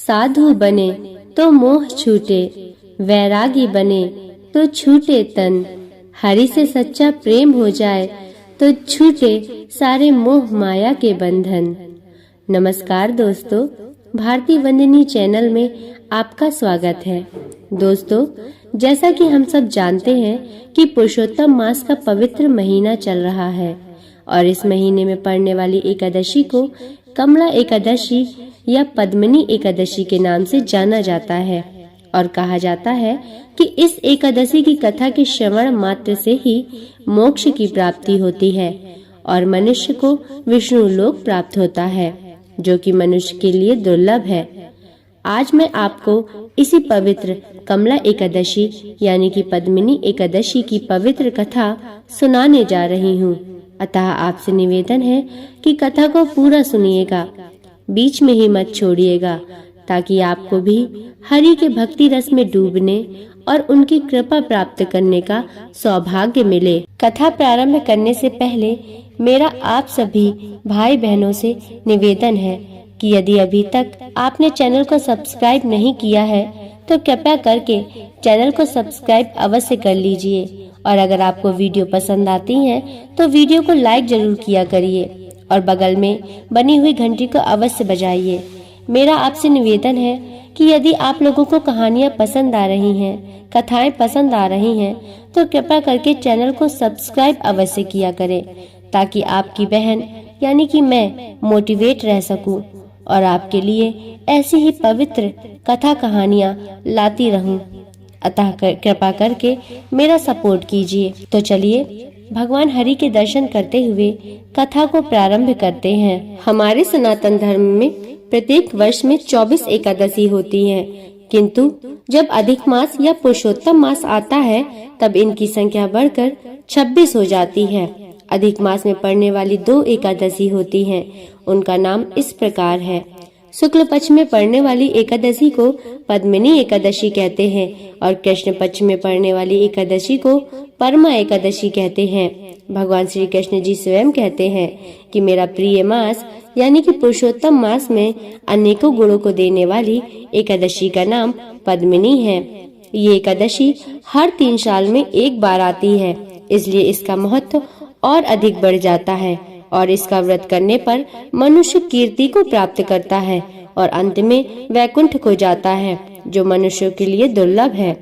साधु बने तो मोह छूटे, वैरागी बने तो छूटे तन। हरि से सच्चा प्रेम हो जाए तो छूटे सारे मोह माया के बंधन। नमस्कार दोस्तों, भारती वंदिनी चैनल में आपका स्वागत है। दोस्तों, जैसा कि हम सब जानते हैं कि पुरुषोत्तम मास का पवित्र महीना चल रहा है और इस महीने में पड़ने वाली एकादशी को कमला एकादशी या पद्मिनी एकादशी के नाम से जाना जाता है और कहा जाता है कि इस एकादशी की कथा के श्रवण मात्र से ही मोक्ष की प्राप्ति होती है और मनुष्य को विष्णु लोक प्राप्त होता है, जो कि मनुष्य के लिए दुर्लभ है। आज मैं आपको इसी पवित्र कमला एकादशी यानी कि पद्मिनी एकादशी की पवित्र कथा सुनाने जा रही हूँ। अतः आपसे निवेदन है कि कथा को पूरा सुनिएगा, बीच में ही मत छोड़िएगा, ताकि आपको भी हरि के भक्ति रस में डूबने और उनकी कृपा प्राप्त करने का सौभाग्य मिले। कथा प्रारंभ करने से पहले मेरा आप सभी भाई बहनों से निवेदन है कि यदि अभी तक आपने चैनल को सब्सक्राइब नहीं किया है तो कृपया करके चैनल को सब्सक्राइब अवश्य कर लीजिए और अगर आपको वीडियो पसंद आती है तो वीडियो को लाइक जरूर किया करिए और बगल में बनी हुई घंटी को अवश्य बजाइए। मेरा आपसे निवेदन है कि यदि आप लोगों को कहानियाँ पसंद आ रही हैं, कथाएं पसंद आ रही हैं, तो कृपया करके चैनल को सब्सक्राइब अवश्य किया करें, ताकि आपकी बहन यानी कि मैं मोटिवेट रह सकूं और आपके लिए ऐसी ही पवित्र कथा कहानियाँ लाती रहूं। अतः कृपा करके मेरा सपोर्ट कीजिए। तो चलिए भगवान हरि के दर्शन करते हुए कथा को प्रारंभ करते हैं। हमारे सनातन धर्म में प्रत्येक वर्ष में 24 एकादशी होती हैं, किंतु जब अधिक मास या पुरुषोत्तम मास आता है तब इनकी संख्या बढ़कर 26 हो जाती है। अधिक मास में पड़ने वाली 2 एकादशी होती हैं, उनका नाम इस प्रकार है। शुक्ल पक्ष में पड़ने वाली एकादशी को पद्मिनी एकादशी कहते हैं और कृष्ण पक्ष में पड़ने वाली एकादशी को परमा एकादशी कहते हैं। भगवान श्री कृष्ण जी स्वयं कहते हैं कि मेरा प्रिय मास यानी कि पुरुषोत्तम मास में अनेकों गुणों को देने वाली एकादशी का नाम पद्मिनी है। ये एकादशी हर 3 साल में एक बार आती है, इसलिए इसका महत्व और अधिक बढ़ जाता है और इसका व्रत करने पर मनुष्य कीर्ति को प्राप्त करता है और अंत में वैकुंठ को जाता है, जो मनुष्यों के लिए दुर्लभ है।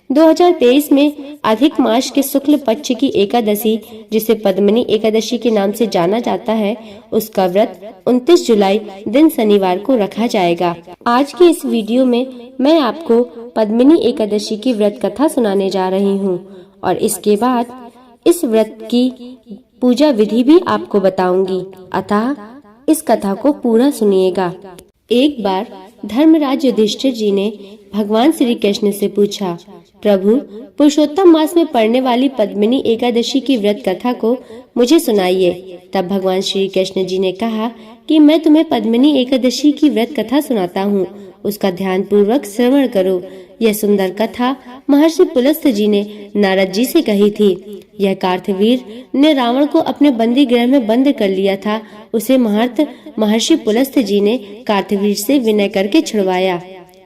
2023 में अधिक मास के शुक्ल पक्ष की एकादशी, जिसे पद्मिनी एकादशी के नाम से जाना जाता है, उसका व्रत 29 जुलाई दिन शनिवार को रखा जाएगा। आज की इस वीडियो में मैं आपको पद्मिनी एकादशी की व्रत कथा सुनाने जा रही हूँ और इसके बाद इस व्रत की पूजा विधि भी आपको बताऊंगी। अतः इस कथा को पूरा सुनिएगा। एक बार धर्मराज युधिष्ठिर जी ने भगवान श्री कृष्ण से पूछा, प्रभु, पुरुषोत्तम मास में पड़ने वाली पद्मिनी एकादशी की व्रत कथा को मुझे सुनाइए। तब भगवान श्री कृष्ण जी ने कहा कि मैं तुम्हें पद्मिनी एकादशी की व्रत कथा सुनाता हूँ, उसका ध्यान पूर्वक श्रवण करो। यह सुंदर कथा महर्षि पुलस्त्य जी ने नारद जी से कही थी। यह कार्तवीर ने रावण को अपने बंदी गृह में बंद कर लिया था, उसे महर्षि पुलस्त्य जी ने कार्तवीर से विनय करके छुड़वाया।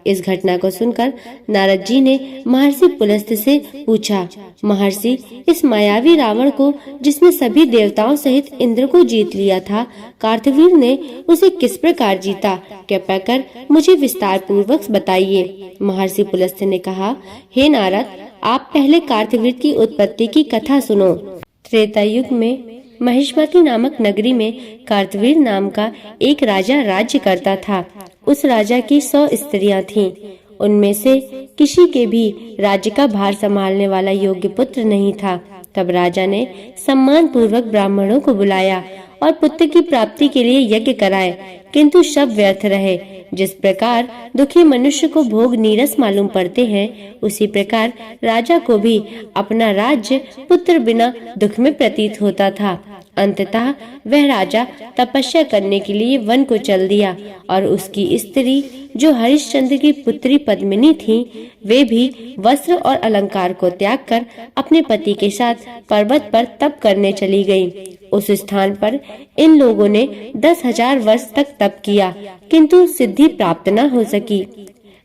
इस घटना को सुनकर नारद जी ने महर्षि पुलस्त्य से पूछा, महर्षि, इस मायावी रावण को, जिसने सभी देवताओं सहित इंद्र को जीत लिया था, कार्तवीर ने उसे किस प्रकार जीता? कृपया कर मुझे विस्तार पूर्वक बताइए। महर्षि पुलस्त्य ने कहा, हे नारद, आप पहले कार्तवीर की उत्पत्ति की कथा सुनो। त्रेता युग में महिष्मती नामक नगरी में कार्तवीर नाम का एक राजा राज्य करता था। उस राजा की 100 स्त्रियां थीं। उनमें से किसी के भी राज्य का भार संभालने वाला योग्य पुत्र नहीं था। तब राजा ने सम्मान पूर्वक ब्राह्मणों को बुलाया और पुत्र की प्राप्ति के लिए यज्ञ कराए, किंतु सब व्यर्थ रहे। जिस प्रकार दुखी मनुष्य को भोग नीरस मालूम पड़ते हैं, उसी प्रकार राजा को भी अपना राज्य पुत्र बिना दुख में प्रतीत होता था। अंततः वह राजा तपस्या करने के लिए वन को चल दिया और उसकी स्त्री, जो हरिश्चंद्र की पुत्री पद्मिनी थी, वे भी वस्त्र और अलंकार को त्याग कर अपने पति के साथ पर्वत पर तप करने चली गईं। उस स्थान पर इन लोगों ने 10,000 वर्ष तक तप किया, किंतु सिद्धि प्राप्त न हो सकी।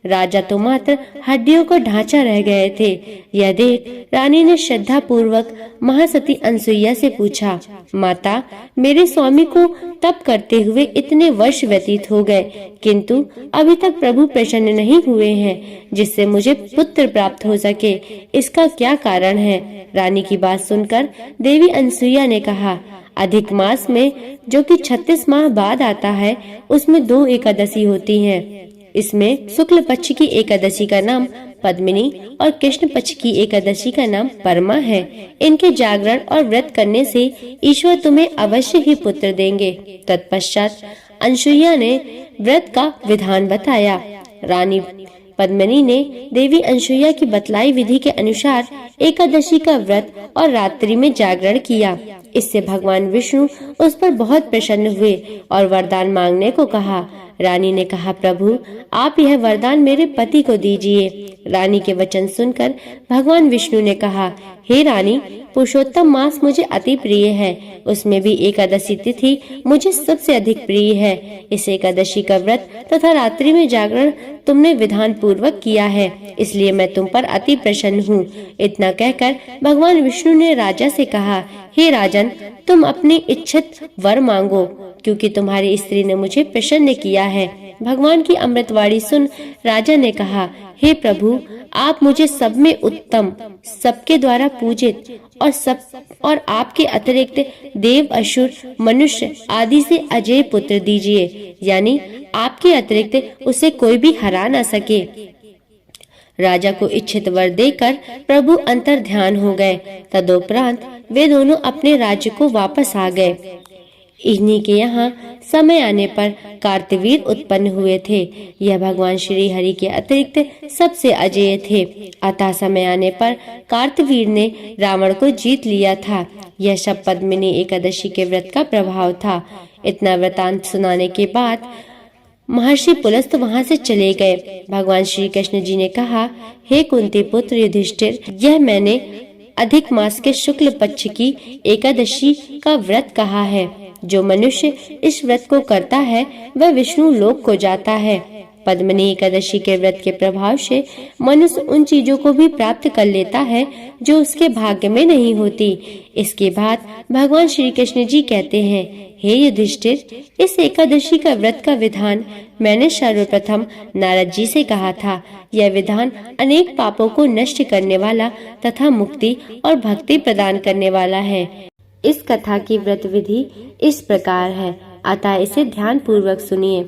राजा तो मात्र हड्डियों का ढांचा रह गए थे। यह देख रानी ने श्रद्धा पूर्वक महासती अनसुईया से पूछा, माता, मेरे स्वामी को तप करते हुए इतने वर्ष व्यतीत हो गए, किंतु अभी तक प्रभु प्रसन्न नहीं हुए हैं जिससे मुझे पुत्र प्राप्त हो सके। इसका क्या कारण है? रानी की बात सुनकर देवी अनसुईया ने कहा, अधिक मास में जो कि 36 माह बाद आता है, उसमें 2 एकादशी होती हैं। इसमें शुक्ल पक्ष की एकादशी का नाम पद्मिनी और कृष्ण पक्ष की एकादशी का नाम परमा है। इनके जागरण और व्रत करने से ईश्वर तुम्हें अवश्य ही पुत्र देंगे। तत्पश्चात अनसुईया ने व्रत का विधान बताया। रानी पद्मिनी ने देवी अनसुईया की बतलाई विधि के अनुसार एकादशी का व्रत और रात्रि में जागरण किया। इससे भगवान विष्णु उस पर बहुत प्रसन्न हुए और वरदान मांगने को कहा। रानी ने कहा, प्रभु, आप यह वरदान मेरे पति को दीजिए। रानी के वचन सुनकर भगवान विष्णु ने कहा, हे रानी, पुरुषोत्तम मास मुझे अति प्रिय है, उसमें भी एकादशी तिथि मुझे सबसे अधिक प्रिय है। इस एकादशी का व्रत तथा रात्रि में जागरण तुमने विधान पूर्वक किया है, इसलिए मैं तुम पर अति प्रसन्न हूँ। इतना कहकर भगवान विष्णु ने राजा से कहा, हे राजन, तुम अपनी इच्छित वर मांगो, क्योंकि तुम्हारी स्त्री ने मुझे प्रसन्न किया है। भगवान की अमृतवाणी सुन राजा ने कहा, हे प्रभु, आप मुझे सब में उत्तम, सबके द्वारा पूजित और आपके अतिरिक्त देव, असुर, मनुष्य आदि से अजय पुत्र दीजिए, यानी आपके अतिरिक्त उसे कोई भी हरा न सके। राजा को इच्छित वर देकर प्रभु अंतर ध्यान हो गए। तदोपरांत वे दोनों अपने राज्य को वापस आ गए। इन्हीं के यहाँ समय आने पर कार्तवीर उत्पन्न हुए थे। यह भगवान श्री हरि के अतिरिक्त सबसे अजेय थे। अतः समय आने पर कार्तवीर ने रावण को जीत लिया था। यह सब पद्मिनी एकादशी के व्रत का प्रभाव था। इतना वृतांत सुनाने के बाद महर्षि पुलस्त वहां से चले गए। भगवान श्री कृष्ण जी ने कहा, हे कुंती पुत्र युधिष्ठिर, यह मैंने अधिक मास के शुक्ल पक्ष की एकादशी का व्रत कहा है। जो मनुष्य इस व्रत को करता है वह विष्णु लोक को जाता है। पद्मिनी एकादशी के व्रत के प्रभाव से मनुष्य उन चीजों को भी प्राप्त कर लेता है जो उसके भाग्य में नहीं होती। इसके बाद भगवान श्री कृष्ण जी कहते हैं, हे युधिष्ठिर, इस एकादशी का व्रत का विधान मैंने सर्वप्रथम नारद जी से कहा था। यह विधान अनेक पापों को नष्ट करने वाला तथा मुक्ति और भक्ति प्रदान करने वाला है। इस कथा की व्रत विधि इस प्रकार है, अतः इसे ध्यान पूर्वक सुनिए।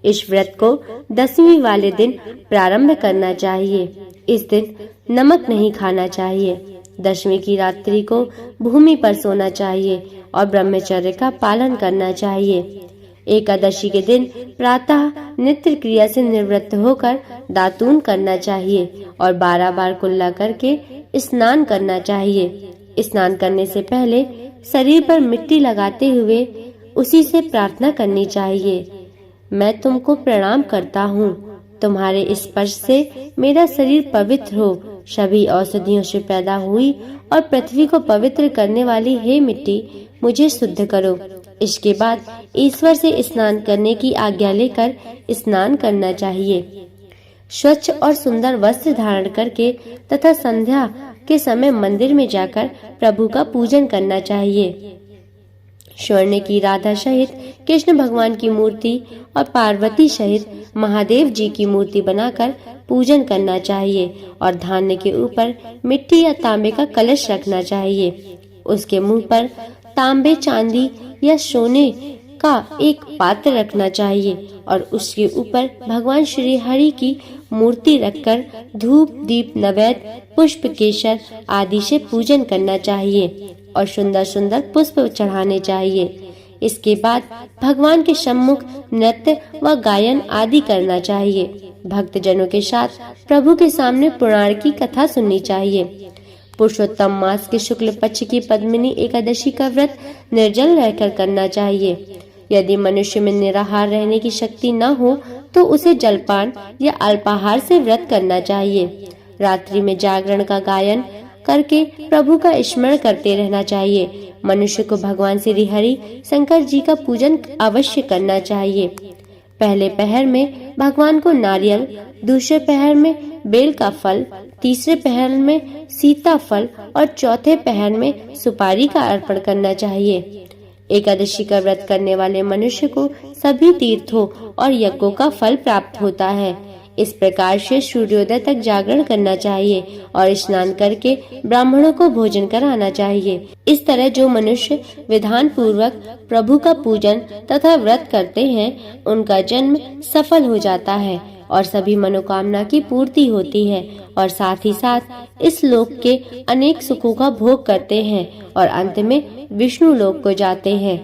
इस व्रत को 10वीं वाले दिन प्रारंभ करना चाहिए। इस दिन नमक नहीं खाना चाहिए। 10वीं की रात्रि को भूमि पर सोना चाहिए और ब्रह्मचर्य का पालन करना चाहिए। एकादशी के दिन प्रातः नित्य क्रिया से निवृत्त होकर दातून करना चाहिए और 12 बार कुल्ला करके स्नान करना चाहिए। स्नान करने से पहले शरीर पर मिट्टी लगाते हुए उसी से प्रार्थना करनी चाहिए, मैं तुमको प्रणाम करता हूँ, तुम्हारे स्पर्श से मेरा शरीर पवित्र हो। सभी औषधियों से पैदा हुई और पृथ्वी को पवित्र करने वाली हे मिट्टी, मुझे शुद्ध करो। इसके बाद ईश्वर से स्नान करने की आज्ञा लेकर स्नान करना चाहिए। स्वच्छ और सुंदर वस्त्र धारण करके तथा संध्या के समय मंदिर में जाकर प्रभु का पूजन करना चाहिए। स्वर्ण की राधा सहित कृष्ण भगवान की मूर्ति और पार्वती सहित महादेव जी की मूर्ति बनाकर पूजन करना चाहिए और धान्य के ऊपर मिट्टी या तांबे का कलश रखना चाहिए। उसके मुंह पर तांबे, चांदी या सोने का एक पात्र रखना चाहिए और उसके ऊपर भगवान श्री हरि की मूर्ति रखकर धूप, दीप, नैवेद्य, पुष्प, केसर आदि से पूजन करना चाहिए और सुंदर सुंदर पुष्प चढ़ाने चाहिए। इसके बाद भगवान के सम्मुख नृत्य व गायन आदि करना चाहिए। भक्त जनों के साथ प्रभु के सामने पुराण की कथा सुननी चाहिए। पुरुषोत्तम मास के शुक्ल पक्ष की पद्मिनी एकादशी का व्रत निर्जल रहकर करना चाहिए। यदि मनुष्य में निराहार रहने की शक्ति न हो तो उसे जलपान या अल्पाहार से व्रत करना चाहिए। रात्रि में जागरण का गायन करके प्रभु का स्मरण करते रहना चाहिए। मनुष्य को भगवान श्री हरि शंकर जी का पूजन अवश्य करना चाहिए। पहले पहर में भगवान को नारियल, दूसरे पहर में बेल का फल, तीसरे पहर में सीताफल और चौथे पहर में सुपारी का अर्पण करना चाहिए। एकादशी का व्रत करने वाले मनुष्य को सभी तीर्थों और यज्ञों का फल प्राप्त होता है। इस प्रकार से सूर्योदय तक जागरण करना चाहिए और स्नान करके ब्राह्मणों को भोजन कराना चाहिए। इस तरह जो मनुष्य विधान पूर्वक प्रभु का पूजन तथा व्रत करते हैं, उनका जन्म सफल हो जाता है और सभी मनोकामना की पूर्ति होती है और साथ ही साथ इस लोक के अनेक सुखों का भोग करते हैं और अंत में विष्णु लोक को जाते हैं।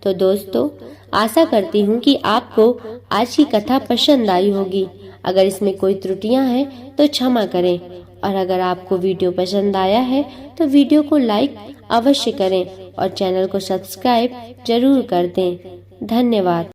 तो दोस्तों, आशा करती हूँ कि आपको आज की कथा पसंद आई होगी। अगर इसमें कोई त्रुटियां हैं तो क्षमा करें और अगर आपको वीडियो पसंद आया है तो वीडियो को लाइक अवश्य करें और चैनल को सब्सक्राइब जरूर कर दें। धन्यवाद।